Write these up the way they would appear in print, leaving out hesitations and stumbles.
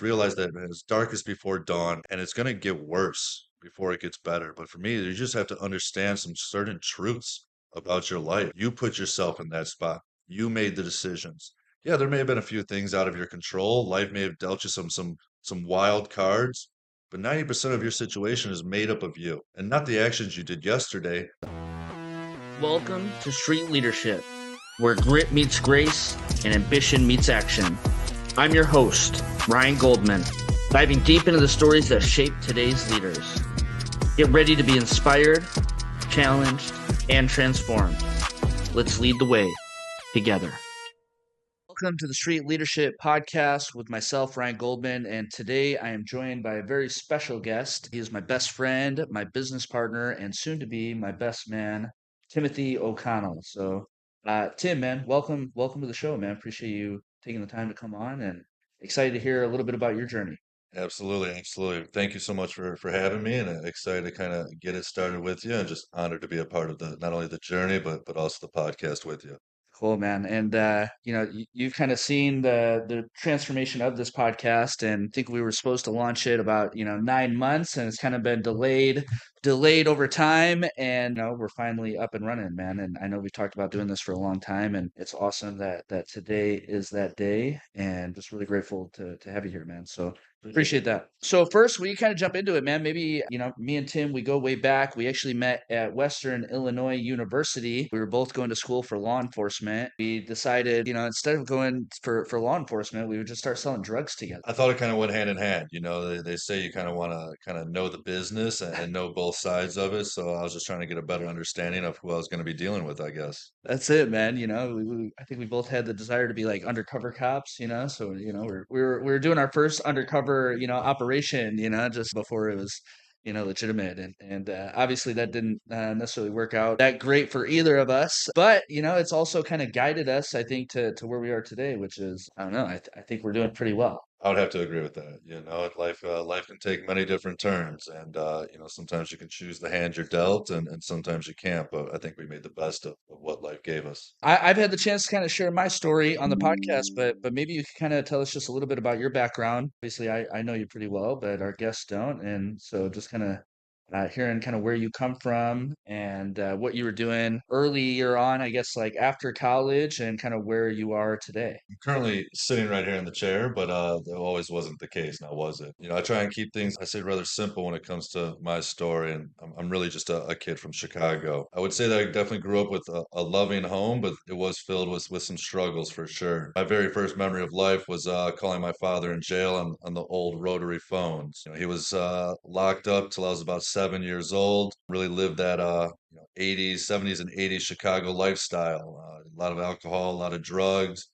realize that it's darkest before dawn and it's going to get worse before it gets better. But for me, you just have to understand some certain truths about your life. You put yourself in that spot. You made the decisions. Yeah, there may have been a few things out of your control. Life may have dealt you some wild cards, but 90% of your situation is made up of you and not the actions you did yesterday. Welcome to Street Leadership, where grit meets grace and ambition meets action. I'm your host, Ryan Goldman, diving deep into the stories that shape today's leaders. Get ready to be inspired, challenged, and transformed. Let's lead the way together. Welcome to the Street Leadership Podcast with myself, Ryan Goldman, and today I am joined by a very special guest. He is my best friend, my business partner, and soon to be my best man, Timothy O'Connell. Tim, man, welcome to the show, man. Appreciate you taking the time to come on, and excited to hear a little bit about your journey. Absolutely, absolutely. Thank you so much for having me, and excited to kind of get it started with you, and just honored to be a part of the not only the journey but also the podcast with you. Cool, man. And you've kind of seen the transformation of this podcast, and I think we were supposed to launch it about 9 months, and it's kind of been delayed over time, and we're finally up and running, man. And I know we've talked about doing this for a long time, and it's awesome that today is that day, and just really grateful to have you here, man. So appreciate that. So first, we kind of jump into it, man. Maybe, me and Tim, we go way back. We actually met at Western Illinois University. We were both going to school for law enforcement. We decided, instead of going for law enforcement, we would just start selling drugs together. I thought it kind of went hand in hand. They say you kind of want to kind of know the business and know both sides of it. So I was just trying to get a better understanding of who I was going to be dealing with, I guess. That's it, man. I think we both had the desire to be like undercover cops, so we were doing our first undercover, operation, just before it was, legitimate, and obviously that didn't necessarily work out that great for either of us. But it's also kind of guided us, I think, to where we are today, which is, I don't know, I think we're doing pretty well. I would have to agree with that. Life can take many different turns, and sometimes you can choose the hand you're dealt, and sometimes you can't. But I think we made the best of what life gave us. I've had the chance to kind of share my story on the podcast, but maybe you could kind of tell us just a little bit about your background. Obviously, I know you pretty well, but our guests don't, and so just kind of hearing kind of where you come from and what you were doing earlier on, I guess, like after college, and kind of where you are today. I'm currently sitting right here in the chair, but that always wasn't the case. Now, was it? I try and keep things, I say, rather simple when it comes to my story, and I'm really just a kid from Chicago. I would say that I definitely grew up with a loving home, but it was filled with some struggles for sure. My very first memory of life was calling my father in jail on the old rotary phones. He was locked up till I was about 7 years old. Really lived that 80s, 70s, and 80s Chicago lifestyle. A lot of alcohol, a lot of drugs,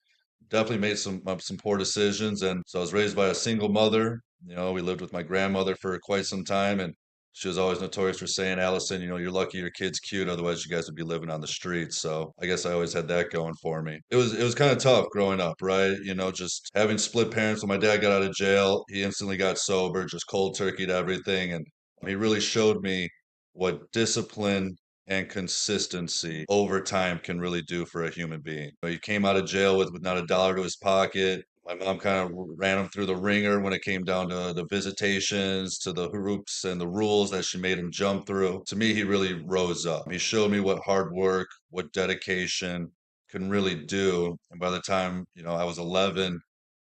definitely made some poor decisions. And so I was raised by a single mother. We lived with my grandmother for quite some time, and she was always notorious for saying, Allison, you're lucky your kid's cute, otherwise you guys would be living on the streets. So I guess I always had that going for me. It was kind of tough growing up, right? Just having split parents. When my dad got out of jail, he instantly got sober, just cold turkeyed everything. And he really showed me what discipline and consistency over time can really do for a human being. He came out of jail with not a dollar to his pocket. My mom kind of ran him through the ringer when it came down to the visitations, to the hoops and the rules that she made him jump through. To me, he really rose up. He showed me what hard work, what dedication can really do. And by the time, I was 11,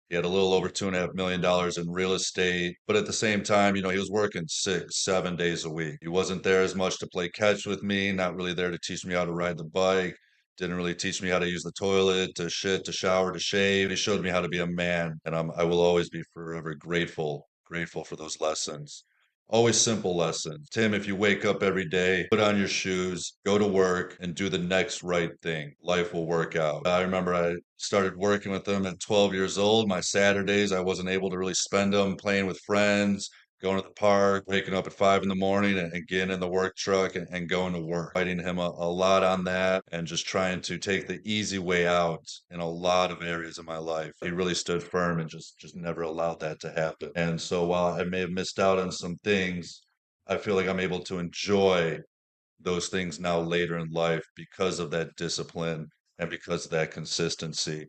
he had a little over $2.5 million in real estate. But at the same time, he was working 6, 7 days a week. He wasn't there as much to play catch with me, not really there to teach me how to ride the bike. Didn't really teach me how to use the toilet, to shit, to shower, to shave. He showed me how to be a man. And I will always be forever grateful for those lessons. Always simple lessons. Tim, if you wake up every day, put on your shoes, go to work, and do the next right thing, life will work out. I remember I started working with them at 12 years old. My Saturdays, I wasn't able to really spend them playing with friends, going to the park, waking up at 5 in the morning and getting in the work truck and going to work. Fighting him a lot on that and just trying to take the easy way out in a lot of areas of my life. He really stood firm and just never allowed that to happen. And so while I may have missed out on some things, I feel like I'm able to enjoy those things now later in life because of that discipline and because of that consistency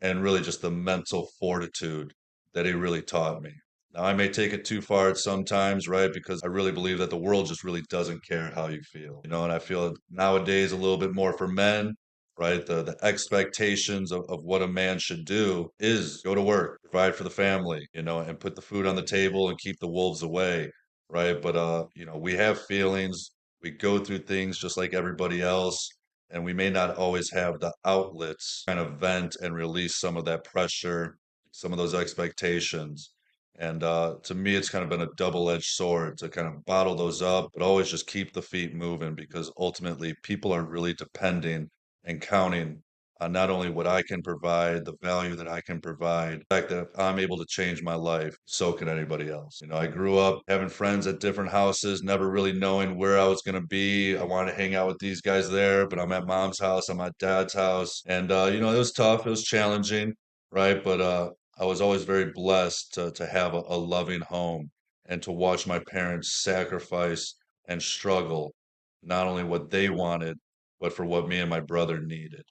and really just the mental fortitude that he really taught me. Now, I may take it too far at sometimes, right? Because I really believe that the world just really doesn't care how you feel, and I feel nowadays a little bit more for men, right? The expectations of what a man should do is go to work, provide for the family, and put the food on the table and keep the wolves away, right? But we have feelings, we go through things just like everybody else, and we may not always have the outlets kind of vent and release some of that pressure, some of those expectations. And to me, it's kind of been a double-edged sword to kind of bottle those up, but always just keep the feet moving because ultimately people are really depending and counting on not only what I can provide, the value that I can provide, the fact that if I'm able to change my life, so can anybody else. I grew up having friends at different houses, never really knowing where I was going to be. I wanted to hang out with these guys there, but I'm at mom's house, I'm at dad's house. And, it was tough, it was challenging, right? But I was always very blessed to have a loving home and to watch my parents sacrifice and struggle, not only what they wanted, but for what me and my brother needed.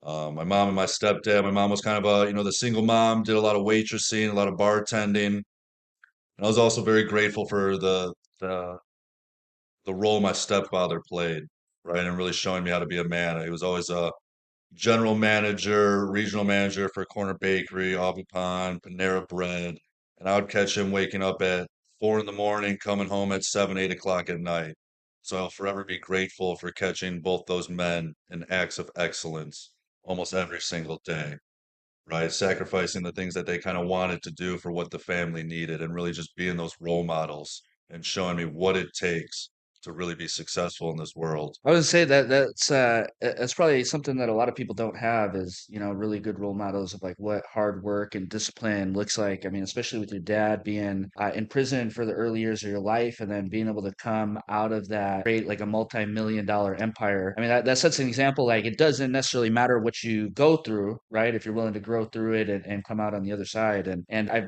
My mom and my stepdad, my mom was kind of the single mom, did a lot of waitressing, a lot of bartending. And I was also very grateful for the role my stepfather played, right? And really showing me how to be a man. He was always a general manager, regional manager for a corner bakery, Avipan, Panera Bread. And I would catch him waking up at 4 in the morning, coming home at 7, 8 o'clock at night. So I'll forever be grateful for catching both those men in acts of excellence almost every single day, right? Sacrificing the things that they kind of wanted to do for what the family needed and really just being those role models and showing me what it takes to really be successful in this world. I would say that that's probably something that a lot of people don't have is, really good role models of like what hard work and discipline looks like. I mean, especially with your dad being in prison for the early years of your life and then being able to come out of that, create like a multi-million dollar empire. I mean, that sets an example. Like it doesn't necessarily matter what you go through, right? If you're willing to grow through it and come out on the other side. And I've,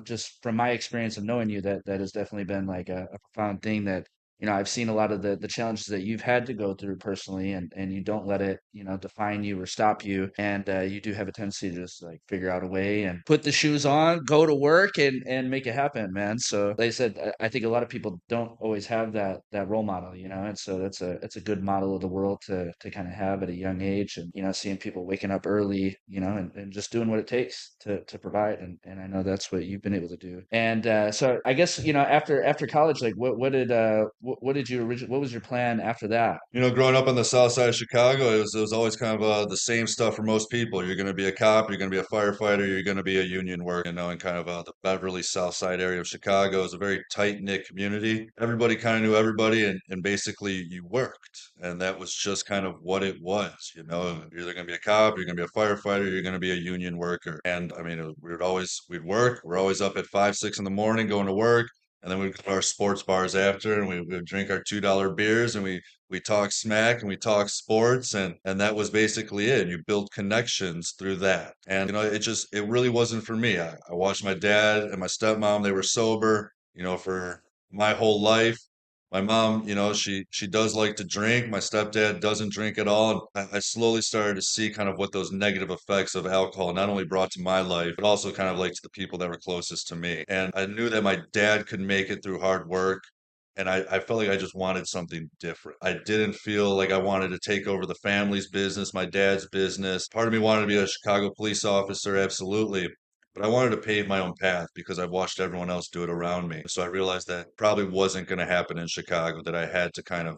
just from my experience of knowing you, that has definitely been like a profound thing that I've seen a lot of the challenges that you've had to go through personally, and you don't let it, define you or stop you. And you do have a tendency to just like figure out a way and put the shoes on, go to work, and make it happen, man. So, like I said, I think a lot of people don't always have that role model, and so that's a good model of the world to kind of have at a young age, and seeing people waking up early, and just doing what it takes to provide, and I know that's what you've been able to do. And so, I guess after college, like what did you what was your plan after that? Growing up on the south side of Chicago, it was always kind of the same stuff for most people. You're going to be a cop, you're going to be a firefighter, you're going to be a union worker, and kind of the Beverly South Side area of Chicago is a very tight-knit community. Everybody kind of knew everybody, and basically you worked. And that was just kind of what it was. You're either going to be a cop, you're going to be a firefighter, you're going to be a union worker. And I mean, we'd work. We're always up at 5, 6 in the morning going to work. And then we'd go to our sports bars after, and we would drink our $2 beers, and we talk smack and we talk sports, and that was basically it. You build connections through that. And it really wasn't for me. I watched my dad and my stepmom, they were sober, for my whole life. My mom, she does like to drink. My stepdad doesn't drink at all. And I slowly started to see kind of what those negative effects of alcohol not only brought to my life, but also kind of like to the people that were closest to me. And I knew that my dad could make it through hard work. And I felt like I just wanted something different. I didn't feel like I wanted to take over the family's business, my dad's business. Part of me wanted to be a Chicago police officer, absolutely. But I wanted to pave my own path because I've watched everyone else do it around me. So I realized that probably wasn't going to happen in Chicago, that I had to kind of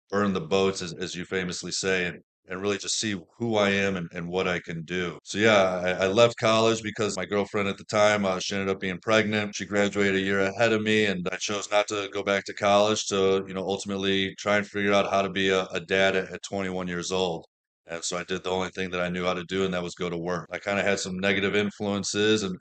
burn the boats, as you famously say, and really just see who I am and what I can do. So yeah, I left college because my girlfriend at the time, she ended up being pregnant. She graduated a year ahead of me, and I chose not to go back to college to, ultimately try and figure out how to be a dad at 21 years old. And so I did the only thing that I knew how to do, and that was go to work. I kind of had some negative influences and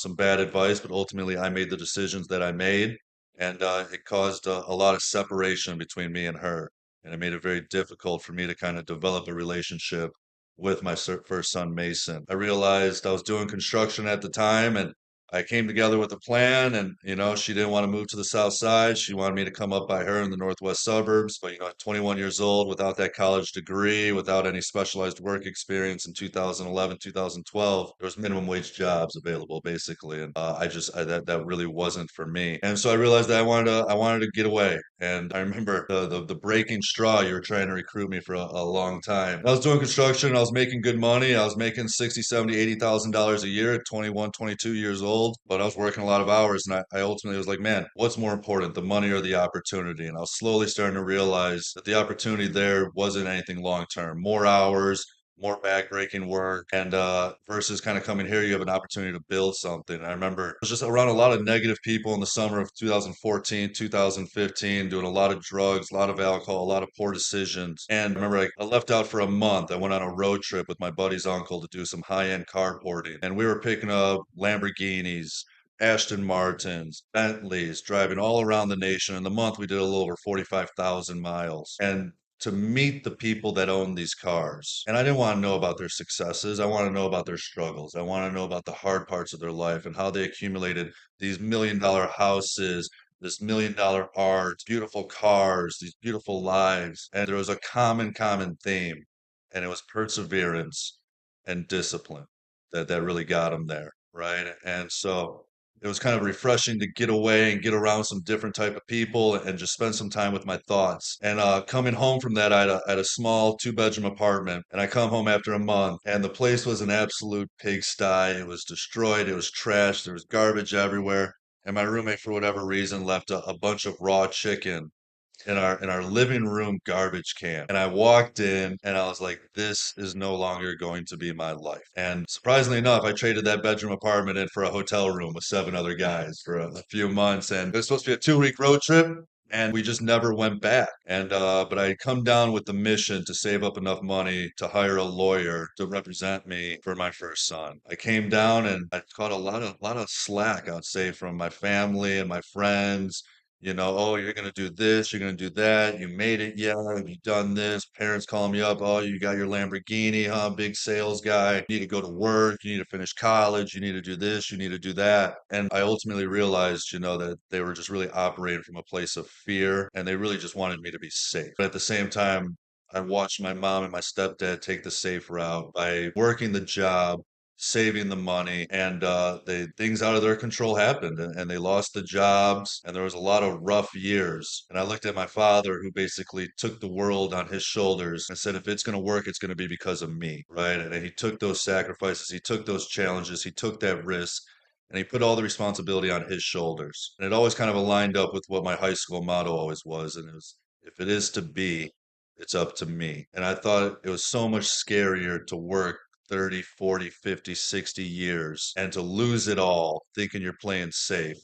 some bad advice, but ultimately I made the decisions that I made, and it caused a lot of separation between me and her, and it made it very difficult for me to kind of develop a relationship with my first son, Mason. I realized I was doing construction at the time, and I came together with a plan, and she didn't want to move to the south side. She wanted me to come up by her in the northwest suburbs. But at 21 years old, without that college degree, without any specialized work experience in 2011, 2012, there was minimum wage jobs available basically, and that really wasn't for me. And so I realized that I wanted to get away. And I remember the breaking straw. You were trying to recruit me for a long time. I was doing construction. I was making good money. I was making 60, 70, $80,000 a year at 21, 22 years old. But I was working a lot of hours, and I ultimately was like, man, what's more important, the money or the opportunity? And I was slowly starting to realize that the opportunity there wasn't anything long term. More hours, more backbreaking work, and versus kind of coming here, you have an opportunity to build something. And I remember I was just around a lot of negative people in the summer of 2014, 2015, doing a lot of drugs, a lot of alcohol, a lot of poor decisions. And I remember I left out for a month. I went on a road trip with my buddy's uncle to do some high-end carporting, and we were picking up Lamborghinis, Aston Martins, Bentleys, driving all around the nation. In the month, we did a little over 45,000 miles. And to meet the people that own these cars. And I didn't want to know about their successes. I want to know about their struggles. I want to know about the hard parts of their life and how they accumulated these $1 million houses, this $1 million art, beautiful cars, these beautiful lives. And there was a common theme, and it was perseverance and discipline that really got them there, right? And so it was kind of refreshing to get away and get around some different type of people and just spend some time with my thoughts. And coming home from that, I had a small two-bedroom apartment, and I come home after a month, and the place was an absolute pigsty. It was destroyed. It was trashed. There was garbage everywhere. And my roommate, for whatever reason, left a bunch of raw chicken in our living room garbage can. And I walked in and I was like, this is no longer going to be my life. And surprisingly enough, I traded that bedroom apartment in for a hotel room with seven other guys for a few months. And it was supposed to be a 2 week road trip. And we just never went back. And but I had come down with the mission to save up enough money to hire a lawyer to represent me for my first son. I came down and I caught a lot of slack, I'd say, from my family and my friends. Oh, you're gonna do this, you're gonna do that, you made it, yeah, have you done this? Parents calling me up, oh, you got your Lamborghini, huh? Big sales guy. You need to go to work, you need to finish college, you need to do this, you need to do that. And I ultimately realized, that they were just really operating from a place of fear, and they really just wanted me to be safe. But at the same time, I watched my mom and my stepdad take the safe route by working the job, saving the money, and things out of their control happened, and they lost the jobs, and there was a lot of rough years. And I looked at my father, who basically took the world on his shoulders and said, if it's going to work, it's going to be because of me, right? And he took those sacrifices, he took those challenges, he took that risk, and he put all the responsibility on his shoulders. And it always kind of aligned up with what my high school motto always was, and it was, if it is to be, it's up to me. And I thought it was so much scarier to work 30, 40, 50, 60 years and to lose it all thinking you're playing safe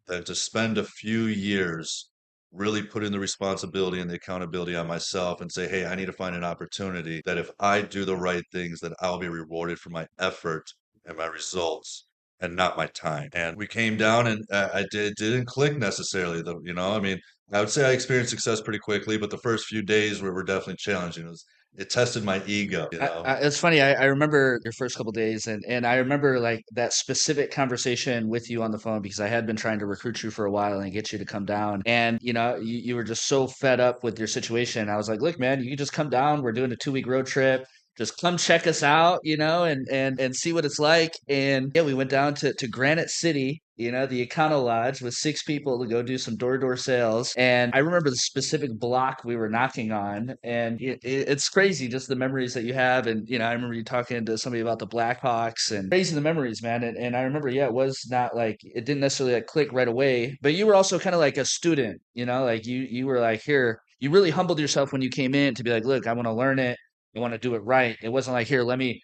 than to spend a few years really putting the responsibility and the accountability on myself and say, hey, I need to find an opportunity that if I do the right things, that I'll be rewarded for my effort and my results and not my time. And we came down, and didn't click necessarily, though. I mean, I would say I experienced success pretty quickly, but the first few days were definitely challenging. It tested my ego. It's funny. I remember your first couple days, and I remember like that specific conversation with you on the phone because I had been trying to recruit you for a while and get you to come down. And you were just so fed up with your situation. I was like, look, man, you can just come down. We're doing a 2 week road trip. Just come check us out, and see what it's like. And yeah, we went down to Granite City, the Econo Lodge with 6 people to go do some door-to-door sales. And I remember the specific block we were knocking on, and it's crazy just the memories that you have. And I remember you talking to somebody about the Blackhawks, and crazy the memories, man. And I remember, yeah, it was not like it didn't necessarily like click right away, but you were also kind of like a student, like you were like, here, you really humbled yourself when you came in to be like, look, I want to learn it. I want to do it right. It wasn't like, here, let me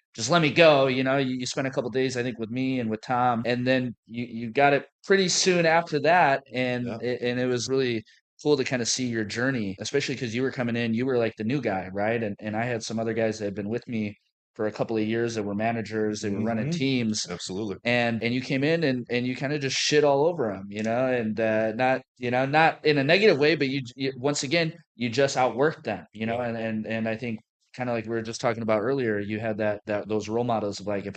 go. You spent a couple days, I think, with me and with Tom, and then you got it pretty soon after that, and Yeah. it was really cool to kind of see your journey, especially because you were coming in, you were like the new guy, right? And I had some other guys that had been with me for a couple of years that were managers, they were running Hmm. teams, Absolutely. and you came in and you kind of just shit all over them, and not in a negative way, but you once again you just outworked them, Yeah. and I think kind of like we were just talking about earlier, you had that those role models of like, if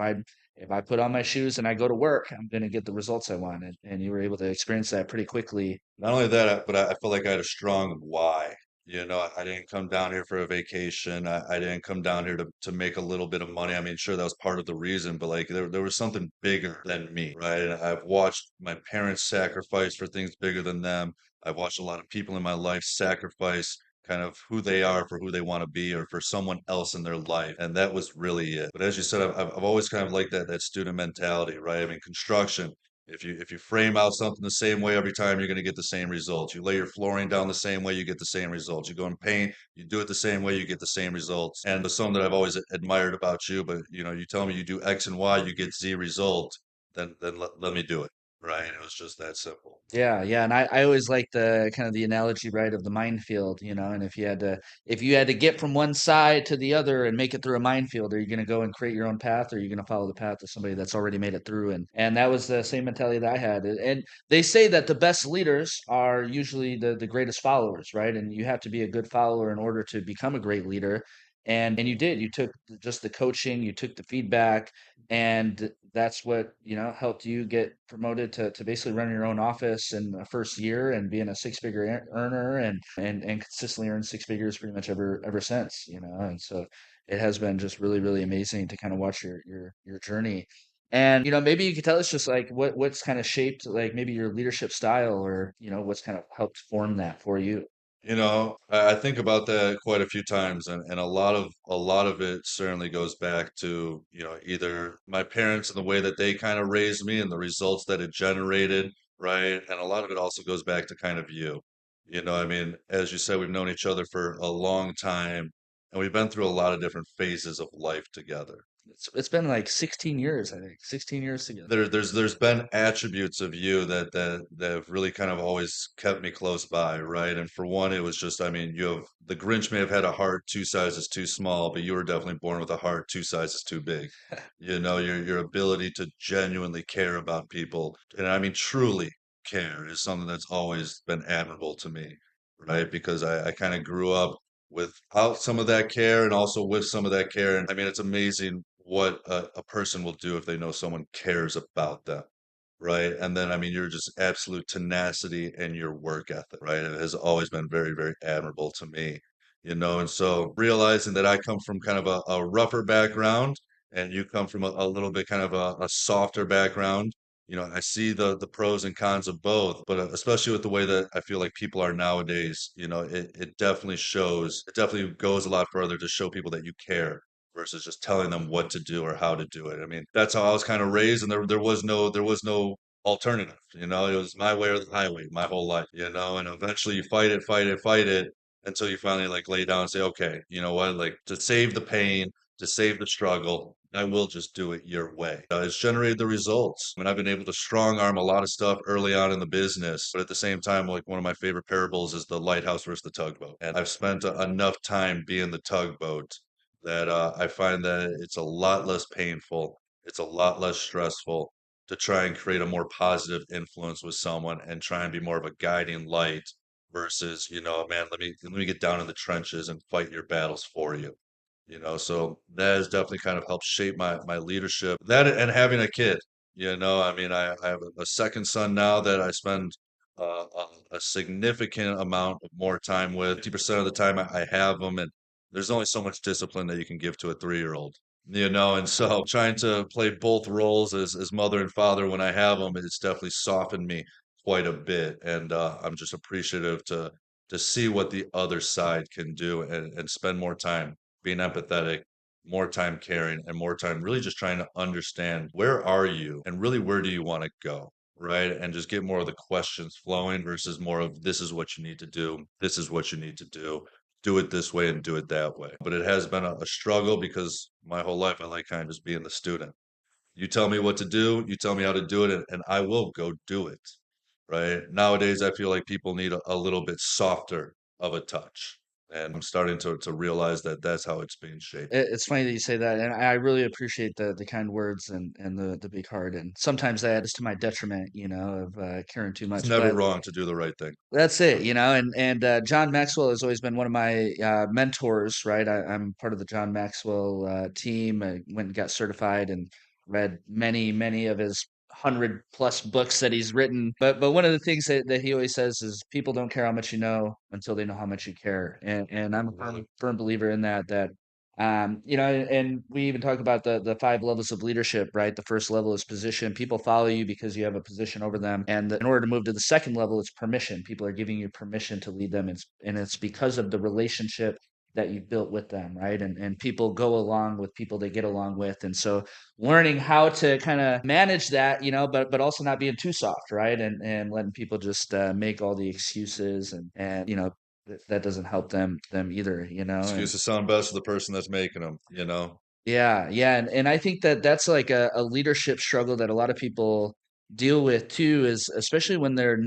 if I put on my shoes and I go to work, I'm going to get the results I want. And you were able to experience that pretty quickly. Not only that, but I felt like I had a strong why. You know, I didn't come down here for a vacation. I didn't come down here to make a little bit of money. I mean, sure, that was part of the reason, but like there was something bigger than me, right? And I've watched my parents sacrifice for things bigger than them. I've watched a lot of people in my life sacrifice kind of who they are for who they want to be or for someone else in their life. And that was really it. But as you said, I've always kind of liked that student mentality, right? I mean, construction. If you frame out something the same way every time, you're going to get the same results. You lay your flooring down the same way, you get the same results. You go and paint, you do it the same way, you get the same results. And the something that I've always admired about you, but you tell me you do X and Y, you get Z result, then let me do it. Right? It was just that simple. Yeah, yeah, and I always like the kind of the analogy, right, of the minefield, and if you had to get from one side to the other and make it through a minefield, are you going to go and create your own path, or are you going to follow the path of somebody that's already made it through? And that was the same mentality that I had. And they say that the best leaders are usually the greatest followers, right? And you have to be a good follower in order to become a great leader. And you did. You took just the coaching, you took the feedback, and that's what helped you get promoted to basically running your own office in the first year and being a six-figure earner and consistently earn six figures pretty much ever since. And so it has been just really really amazing to kind of watch your journey. And maybe you could tell us just like what's kind of shaped like maybe your leadership style, or what's kind of helped form that for you. I think about that quite a few times, and a lot of it certainly goes back to, either my parents and the way that they kind of raised me and the results that it generated, right? And a lot of it also goes back to kind of you. I mean, as you said, we've known each other for a long time, and we've been through a lot of different phases of life together. It's been like 16 years, I think. 16 years together. There's been attributes of you that have really kind of always kept me close by, right? And for one, it was just, I mean, the Grinch may have had a heart two sizes too small, but you were definitely born with a heart two sizes too big. Your ability to genuinely care about people, and I mean truly care, is something that's always been admirable to me, right? Because I kind of grew up without some of that care and also with some of that care. And I mean, it's amazing what a person will do if they know someone cares about them, right? And then, I mean, you're just absolute tenacity and your work ethic, right? It has always been very, very admirable to me, And so realizing that I come from kind of a rougher background and you come from a little bit kind of a softer background, I see the pros and cons of both, but especially with the way that I feel like people are nowadays, it definitely shows, it definitely goes a lot further to show people that you care versus just telling them what to do or how to do it. I mean, that's how I was kind of raised, and there was no alternative. It was my way or the highway my whole life. And eventually you fight it, fight it, fight it until you finally like lay down and say, okay, you know what, like to save the pain, to save the struggle, I will just do it your way. It's generated the results. I mean, I've been able to strong arm a lot of stuff early on in the business, but at the same time, like one of my favorite parables is the lighthouse versus the tugboat. And I've spent enough time being the tugboat that I find that it's a lot less painful, it's a lot less stressful to try and create a more positive influence with someone and try and be more of a guiding light versus, man, let me get down in the trenches and fight your battles for you. So that has definitely kind of helped shape my leadership. That and having a kid, I mean, I have a second son now that I spend a significant amount of more time with. 50% of the time I have them, and there's only so much discipline that you can give to a 3-year-old. And so trying to play both roles as mother and father when I have them, it's definitely softened me quite a bit. And I'm just appreciative to see what the other side can do and spend more time being empathetic, more time caring, and more time really just trying to understand where are you and really where do you want to go, right? And just get more of the questions flowing versus more of this is what you need to do, this is what you need to do it this way and do it that way. But it has been a struggle because my whole life I like kind of just being the student. You tell me what to do, you tell me how to do it, and I will go do it, right? Nowadays, I feel like people need a little bit softer of a touch. And I'm starting to realize that that's how it's being shaped. It's funny that you say that, and I really appreciate the kind words and the big heart. And sometimes that is to my detriment, of caring too It's much. never But wrong to do the right thing. that's it, and John Maxwell has always been one of my mentors, right? I'm part of the John Maxwell team. I went and got certified, and read many of his 100+ books that he's written. But one of the things that he always says is people don't care how much you know until they know how much you care. And I'm a firm believer in that and we even talk about the 5 levels of leadership, right? The first level is position. People follow you because you have a position over them. And in order to move to the second level, it's permission. People are giving you permission to lead them. And it's because of the relationship that you've built with them, right? And people go along with people they get along with. And so learning how to kind of manage that, but also not being too soft, right? And letting people just make all the excuses and that doesn't help them either, and Excuses sound best for the person that's making them, you know? yeah, and I think that that's like a leadership struggle that a lot of people deal with too, is especially when they're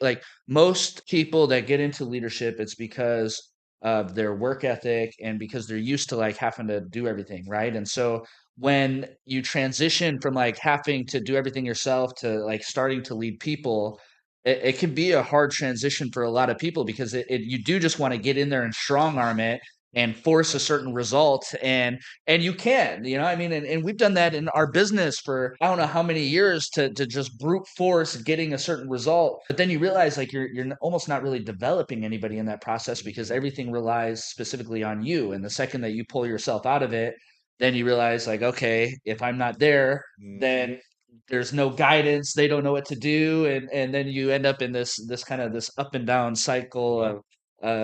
like most people that get into leadership, it's because of their work ethic and because they're used to like having to do everything, right? And so when you transition from like having to do everything yourself to like starting to lead people, it can be a hard transition for a lot of people because you do just want to get in there and strong arm it and force a certain result, and you can, I mean, and we've done that in our business for I don't know how many years to just brute force getting a certain result. But then you realize like you're almost not really developing anybody in that process because everything relies specifically on you. And the second that you pull yourself out of it, then you realize like, okay, if I'm not there, then there's no guidance, they don't know what to do, and then you end up in this kind of this up and down cycle of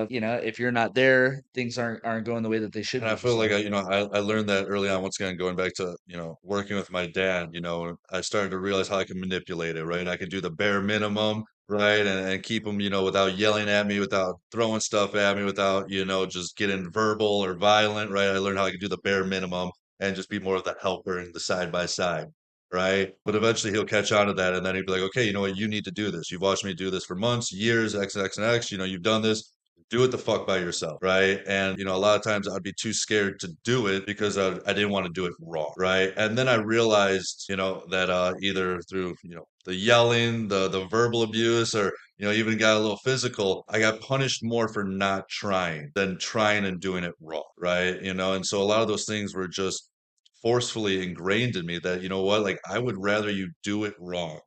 if you're not there, things aren't going the way that they should And I be. feel like So I learned that early on. Once again, going back to working with my dad, I started to realize how I can manipulate it. Right, I could do the bare minimum, right, and keep him, without yelling at me, without throwing stuff at me, without just getting verbal or violent. Right, I learned how I could do the bare minimum and just be more of the helper and the side by side. Right, but eventually he'll catch on to that, and then he'd be like, "Okay, you know what? You need to do this. You've watched me do this for months, years, X, X, and X. You've done this, do it the fuck by yourself, right?" And a lot of times I'd be too scared to do it because I didn't want to do it wrong, right? And then I realized, that either through the yelling, the verbal abuse, or even got a little physical, I got punished more for not trying than trying and doing it wrong, right? And so a lot of those things were just forcefully ingrained in me that what, like, I would rather you do it wrong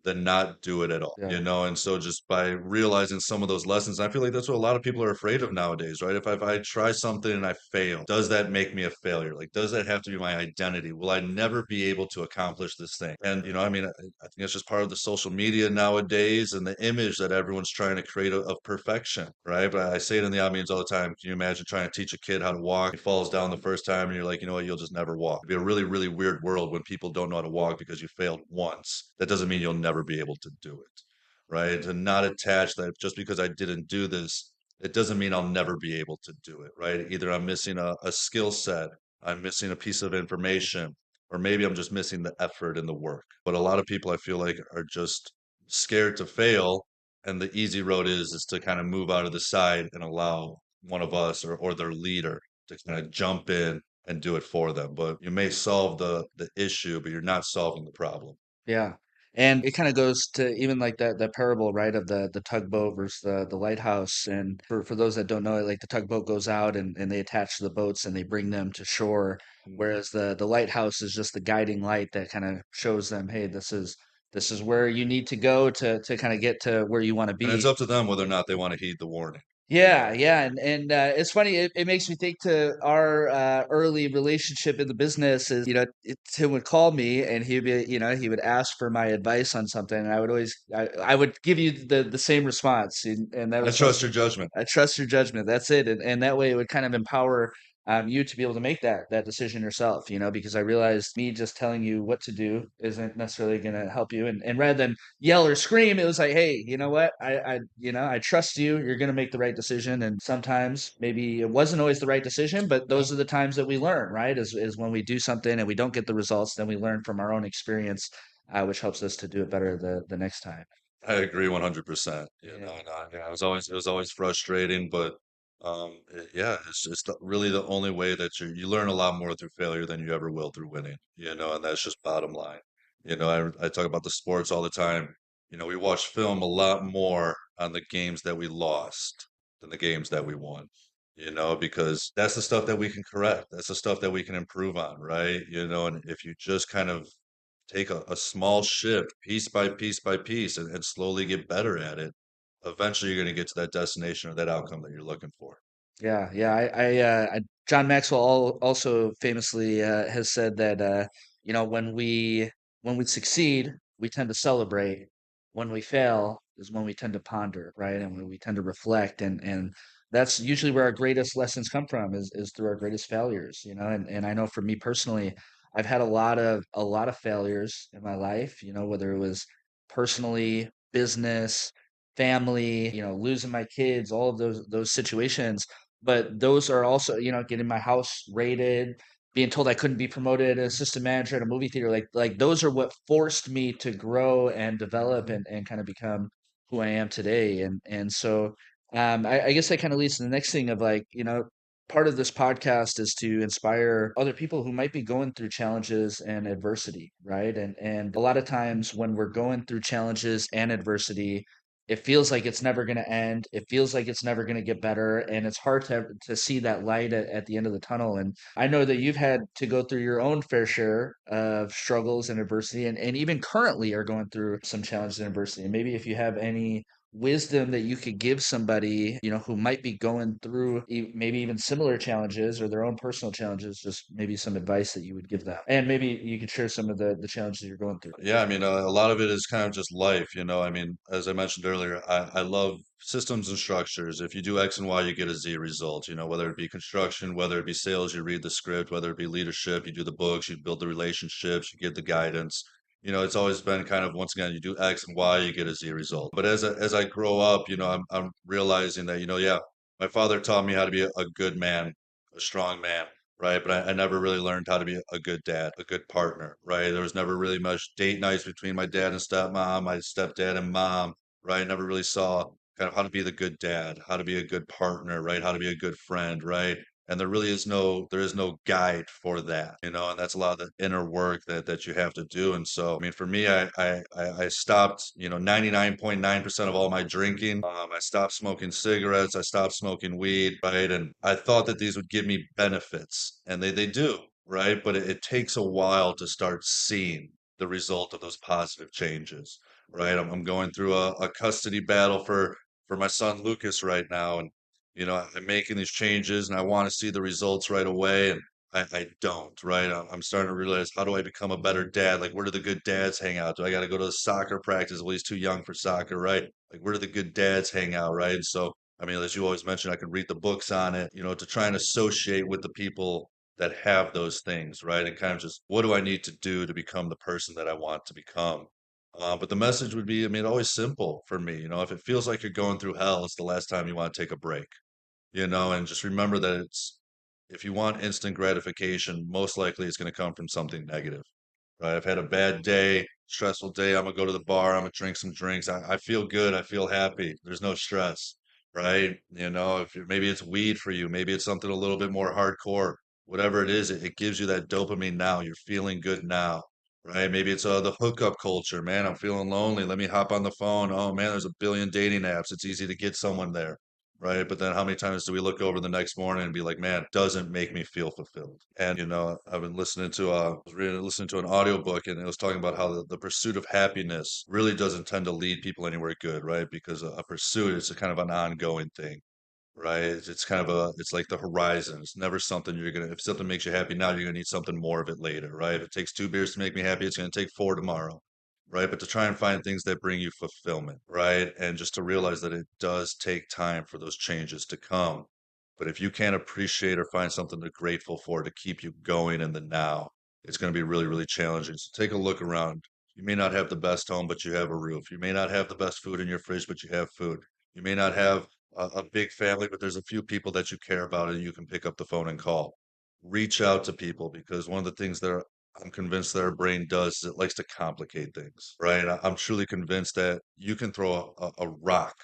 than not do it at all, yeah, and so just by realizing some of those lessons, I feel like that's what a lot of people are afraid of nowadays, right? If I try something and I fail, does that make me a failure? Like, does that have to be my identity? Will I never be able to accomplish this thing? And I mean, I think it's just part of the social media nowadays and the image that everyone's trying to create of perfection, right? But I say it in the audience all the time. Can you imagine trying to teach a kid how to walk? He falls down the first time, and you're like, you know what? You'll just never walk. It'd be a really, really weird world when people don't know how to walk because you failed once. That doesn't mean you'll never be able to do it, right? To not attach that just because I didn't do this, it doesn't mean I'll never be able to do it, right? Either I'm missing a skill set, I'm missing a piece of information, or maybe I'm just missing the effort and the work. But a lot of people I feel like are just scared to fail, and the easy road is to kind of move out of the side and allow one of us or their leader to kind of jump in and do it for them. But you may solve the issue, but you're not solving the problem. yeah. And it kind of goes to even like that parable, right, of the tugboat versus the lighthouse. And for those that don't know it, like the tugboat goes out and they attach the boats and they bring them to shore, whereas the lighthouse is just the guiding light that kind of shows them, hey, this is where you need to go to kind of get to where you want to And it's be. up to them whether or not they want to heed the warning. Yeah, and it's funny. It makes me think to our early relationship in the business. Is Tim would call me and he'd be he would ask for my advice on something, and I would always I would give you the same response, and that I was trust your judgment. I trust your judgment. That's it, and that way it would kind of empower you to be able to make that decision yourself. Because I realized me just telling you what to do isn't necessarily going to help you, and rather than yell or scream, it was like, hey, you know what, I trust you. You're going to make the right decision, and sometimes maybe it wasn't always the right decision, but those are the times that we learn, right? Is when we do something and we don't get the results, then we learn from our own experience, which helps us to do it better the next time. I agree 100%. Yeah. Yeah, it was always frustrating, but yeah, it's just really the only way that you learn a lot more through failure than you ever will through winning, and that's just bottom line. I talk about the sports all the time. We watch film a lot more on the games that we lost than the games that we won. because that's the stuff that we can correct. That's the stuff that we can improve on, right? And if you just kind of take a small shift piece by piece by piece and slowly get better at it, eventually you're going to get to that destination or that outcome that you're looking for. Yeah, yeah. John Maxwell also famously has said that when we succeed, we tend to celebrate. When we fail is when we tend to ponder, right? And when we tend to reflect, and that's usually where our greatest lessons come from is through our greatest failures, you know. And I know for me personally, I've had a lot of failures in my life, you know, whether it was personally, business, family, you know, losing my kids, all of those situations, but those are also, you know, getting my house raided, being told I couldn't be promoted as assistant manager at a movie theater. Like those are what forced me to grow and develop and kind of become who I am today. And so I guess that kind of leads to the next thing of like, you know, part of this podcast is to inspire other people who might be going through challenges and adversity, right? And a lot of times when we're going through challenges and adversity, it feels like it's never going to end. It feels like it's never going to get better, and it's hard to see that light at the end of the tunnel. And I know that you've had to go through your own fair share of struggles and adversity, and even currently are going through some challenges and adversity. And maybe if you have any wisdom that you could give somebody, you know, who might be going through maybe even similar challenges or their own personal challenges, just maybe some advice that you would give them, and maybe you could share some of the challenges you're going through. Yeah, I mean, a lot of it is kind of just life. I mean, as I mentioned earlier, I love systems and structures. If you do X and Y, you get a Z result, whether it be construction, whether it be sales, you read the script, whether it be leadership, you do the books, you build the relationships, you give the guidance. It's always been kind of, once again, you do X and Y, you get a Z result. But as I grow up, I'm realizing that, yeah, my father taught me how to be a good man, a strong man, right? But I never really learned how to be a good dad, a good partner, right? There was never really much date nights between my dad and stepmom, my stepdad and mom, right? Never really saw kind of how to be the good dad, how to be a good partner, right? How to be a good friend, right? And there is no guide for that, and that's a lot of the inner work that you have to do. And so, I mean, for me, I stopped, 99.9% of all my drinking. I stopped smoking cigarettes. I stopped smoking weed, right? And I thought that these would give me benefits, and they do, right? But it takes a while to start seeing the result of those positive changes, right? I'm going through a custody battle for my son Lucas right now, and I'm making these changes, and I want to see the results right away, and I don't, right? I'm starting to realize, how do I become a better dad? Like, where do the good dads hang out? Do I got to go to the soccer practice? Well, he's too young for soccer, right? Like, where do the good dads hang out, right? So, I mean, as you always mentioned, I can read the books on it, to try and associate with the people that have those things, right? And kind of just, what do I need to do to become the person that I want to become? But the message would be, I mean, always simple for me. If it feels like you're going through hell, it's the last time you want to take a break, and just remember that if you want instant gratification, most likely it's going to come from something negative, right? I've had a bad day, stressful day. I'm gonna go to the bar. I'm gonna drink some drinks. I feel good. I feel happy. There's no stress, right? Maybe it's weed for you. Maybe it's something a little bit more hardcore. Whatever it is, it gives you that dopamine now. You're feeling good now, right? Maybe it's the hookup culture. Man, I'm feeling lonely. Let me hop on the phone. Oh man, there's a billion dating apps. It's easy to get someone there, right? But then how many times do we look over the next morning and be like, man, it doesn't make me feel fulfilled? And I've been listening to an audiobook, and it was talking about how the pursuit of happiness really doesn't tend to lead people anywhere good, right? Because a pursuit is a kind of an ongoing thing, right? It's kind of it's like the horizon. It's never something if something makes you happy now, you're gonna need something more of it later, right? If it takes 2 beers to make me happy, it's gonna take four tomorrow, right? But to try and find things that bring you fulfillment, right? And just to realize that it does take time for those changes to come. But if you can't appreciate or find something to grateful for to keep you going in the now, it's going to be really, really challenging. So take a look around. You may not have the best home, but you have a roof. You may not have the best food in your fridge, but you have food. You may not have a big family, but there's a few people that you care about and you can pick up the phone and call. Reach out to people, because one of the things I'm convinced that our brain does is it likes to complicate things, right? I'm truly convinced that you can throw a rock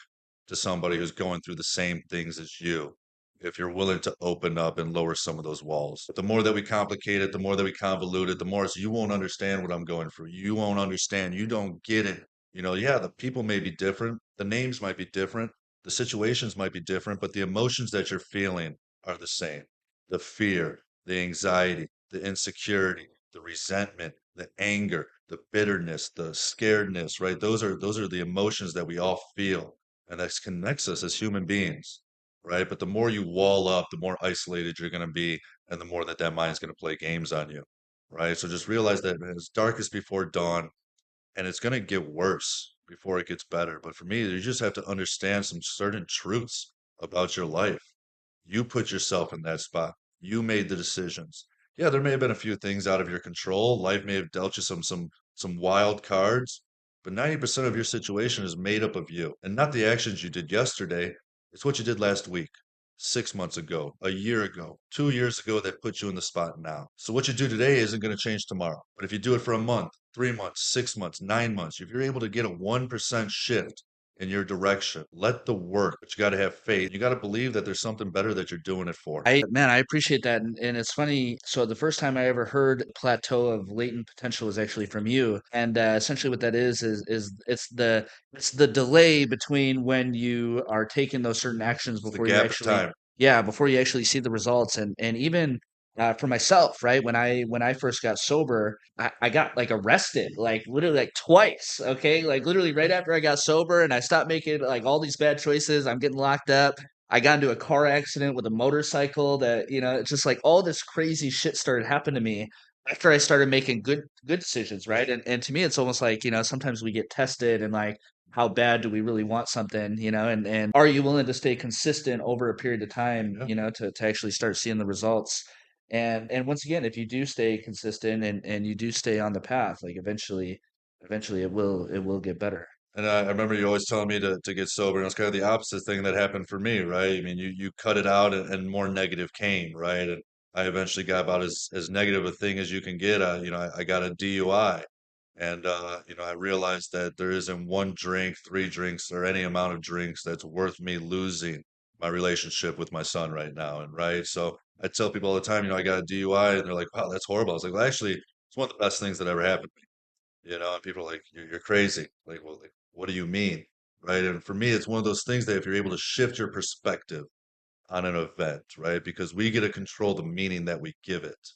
to somebody who's going through the same things as you if you're willing to open up and lower some of those walls. But the more that we complicate it, the more that we convolute it, the more it's, you won't understand what I'm going through. You won't understand. You don't get it. Yeah, the people may be different. The names might be different, The situations might be different, but the emotions that you're feeling are the same. The fear, the anxiety, the insecurity, the resentment, the anger, the bitterness, the scaredness, right? Those are the emotions that we all feel, and that connects us as human beings, right? But the more you wall up, the more isolated you're going to be, and the more that that mind's going to play games on you, right? So just realize that it's darkest before dawn, and it's going to get worse before it gets better. But for me, you just have to understand some certain truths about your life. You put yourself in that spot. You made the decisions. Yeah, there may have been a few things out of your control. Life may have dealt you some wild cards, but 90% of your situation is made up of you and not the actions you did yesterday. It's what you did last week, 6 months ago, a year ago, 2 years ago that put you in the spot now. So what you do today isn't going to change tomorrow. But if you do it for a month, 3 months, 6 months, 9 months, if you're able to get a 1% shift in your direction, let the work, but you got to have faith. You got to believe that there's something better that you're doing it for. I appreciate that, and it's funny. So the first time I ever heard plateau of latent potential was actually from you, and essentially what that is it's the delay between when you are taking those certain actions It's the before you gap of actually, time. yeah, before you actually see the results, and even. For myself, right? When I first got sober, I got like arrested, like literally like twice. Okay, like literally right after I got sober, and I stopped making like all these bad choices. I'm getting locked up. I got into a car accident with a motorcycle that, it's just like all this crazy shit started happening to me after I started making good decisions, right? And to me it's almost like, sometimes we get tested and like how bad do we really want something, and are you willing to stay consistent over a period of time, Yeah. to actually start seeing the results? And once again, if you do stay consistent and you do stay on the path, like eventually it will get better. And I remember you always telling me to get sober, and it's kind of the opposite thing that happened for me, right? I mean, you cut it out, and more negative came, right? And I eventually got about as negative a thing as you can get. I got a DUI, and I realized that there isn't one drink, three drinks, or any amount of drinks that's worth me losing my relationship with my son right now, and right. So I tell people all the time, I got a DUI, and they're like, "Wow, that's horrible." I was like, "Well, actually, it's one of the best things that ever happened." And people are like, you're crazy. Like, well, like, what do you mean? Right. And for me, it's one of those things that if you're able to shift your perspective on an event, right? Because we get to control the meaning that we give it,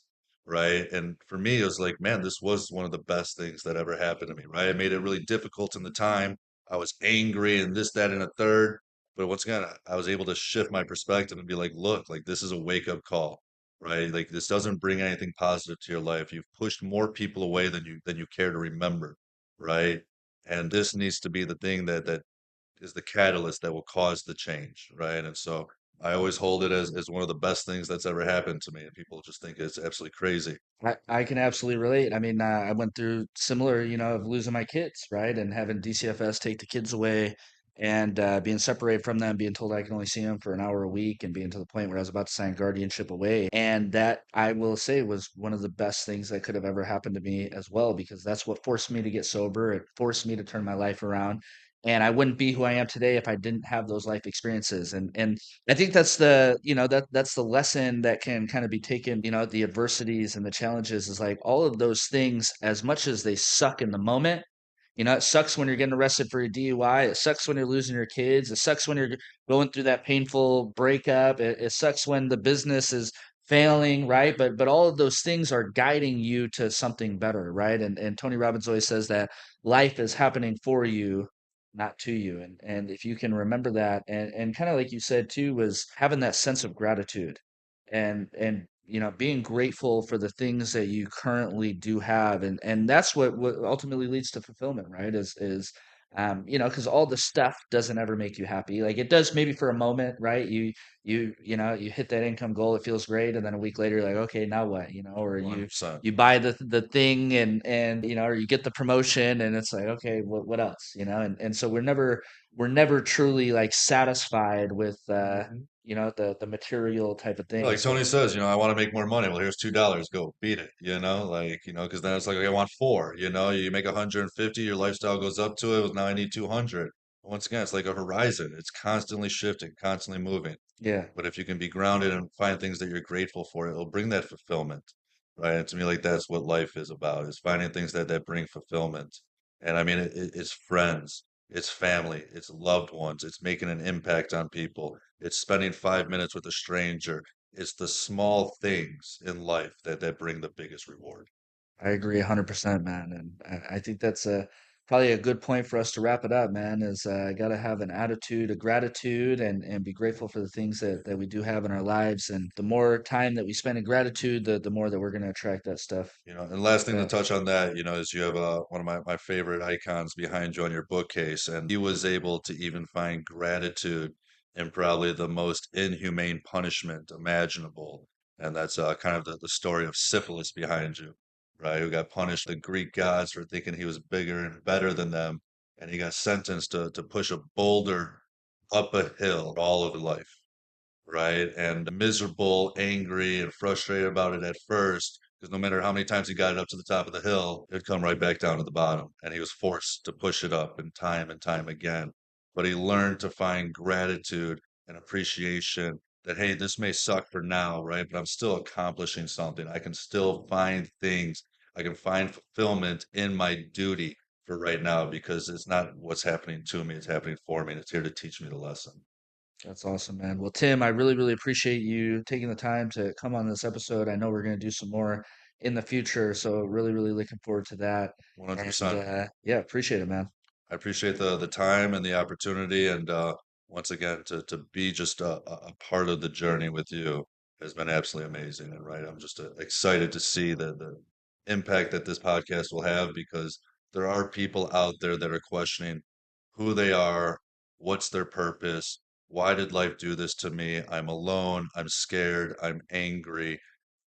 right? And for me, it was like, man, this was one of the best things that ever happened to me, right? It made it really difficult in the time. I was angry and this, that, and a third. But once again, I was able to shift my perspective and be like, look, like this is a wake-up call, right? Like this doesn't bring anything positive to your life. You've pushed more people away than you care to remember, right? And this needs to be the thing that is the catalyst that will cause the change, right? And so I always hold it as one of the best things that's ever happened to me, and people just think it's absolutely crazy. I can absolutely relate. I mean, I went through similar, of losing my kids, right? And having DCFS take the kids away and being separated from them, being told I can only see them for an hour a week, and being to the point where I was about to sign guardianship away. And that, I will say, was one of the best things that could have ever happened to me as well, because that's what forced me to get sober. It forced me to turn my life around. And I wouldn't be who I am today if I didn't have those life experiences. And I think that's that's the lesson that can kind of be taken, the adversities and the challenges is like all of those things, as much as they suck in the moment, it sucks when you're getting arrested for a DUI. It sucks when you're losing your kids. It sucks when you're going through that painful breakup. It sucks when the business is failing, right? But all of those things are guiding you to something better, right? And Tony Robbins always says that life is happening for you, not to you. And if you can remember that, and kind of like you said too, was having that sense of gratitude and being grateful for the things that you currently do have, and that's what ultimately leads to fulfillment, right? Is because all the stuff doesn't ever make you happy. Like it does maybe for a moment, right? You hit that income goal, it feels great, and then a week later you're like, okay, now what? Or you 100%. you buy the thing, and or you get the promotion, and it's like, okay, what else? And so we're never truly like satisfied with Mhm. the material type of Like things. So Tony says, I want to make more money. Well, here's $2. Go beat it, because then it's like, okay, I want four, you make 150, your lifestyle goes up to it. Well, now I need 200. Once again, it's like a horizon. It's constantly shifting, constantly moving. yeah, But if you can be grounded and find things that you're grateful for, it'll bring that fulfillment, right? And to me, like that's what life is about, is finding things that bring fulfillment. And I mean, it's friends. It's family, it's loved ones, it's making an impact on people, it's spending 5 minutes with a stranger. It's the small things in life that bring the biggest reward. I agree 100%, man. And I think that's probably a good point for us to wrap it up, man, is got to have an attitude of gratitude and be grateful for the things that we do have in our lives. And the more time that we spend in gratitude, the more that we're going to attract that stuff. And last thing to Yeah. touch on that, is you have one of my favorite icons behind you on your bookcase, and he was able to even find gratitude in probably the most inhumane punishment imaginable. And that's kind of the story of syphilis behind you, right? Who got punished, the Greek gods, for thinking he was bigger and better than them. And he got sentenced to push a boulder up a hill all of his life, right? And miserable, angry, and frustrated about it at first, because no matter how many times he got it up to the top of the hill, it'd come right back down to the bottom. And he was forced to push it up and time again. But he learned to find gratitude and appreciation that, hey, this may suck for now, right? But I'm still accomplishing something. I can still find things. I can find fulfillment in my duty for right now because it's not what's happening to me, it's happening for me, and it's here to teach me the lesson. That's awesome, man. Well, Tim, I really, really appreciate you taking the time to come on this episode. I know we're going to do some more in the future, so really, really looking forward to that. And 100%. yeah, appreciate it, man. I appreciate the time and the opportunity, and once again to be just a part of the journey with you has been absolutely amazing. And right, I'm just excited to see the impact that this podcast will have because there are people out there that are questioning who they are, what's their purpose, why did life do this to me? I'm alone, I'm scared, I'm angry,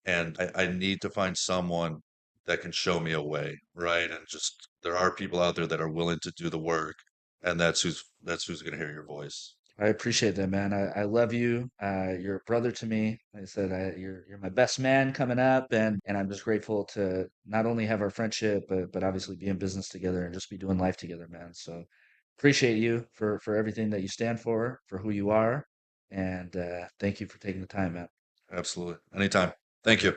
and I need to find someone that can show me a way, right? And just there are people out there that are willing to do the work, and that's who's going to hear your voice. I appreciate that, man. I love you. You're a brother to me. Like I said, you're my best man coming up, and I'm just grateful to not only have our friendship, but obviously be in business together and just be doing life together, man. So appreciate you for everything that you stand for who you are, and thank you for taking the time, man. Absolutely. Anytime. Thank you.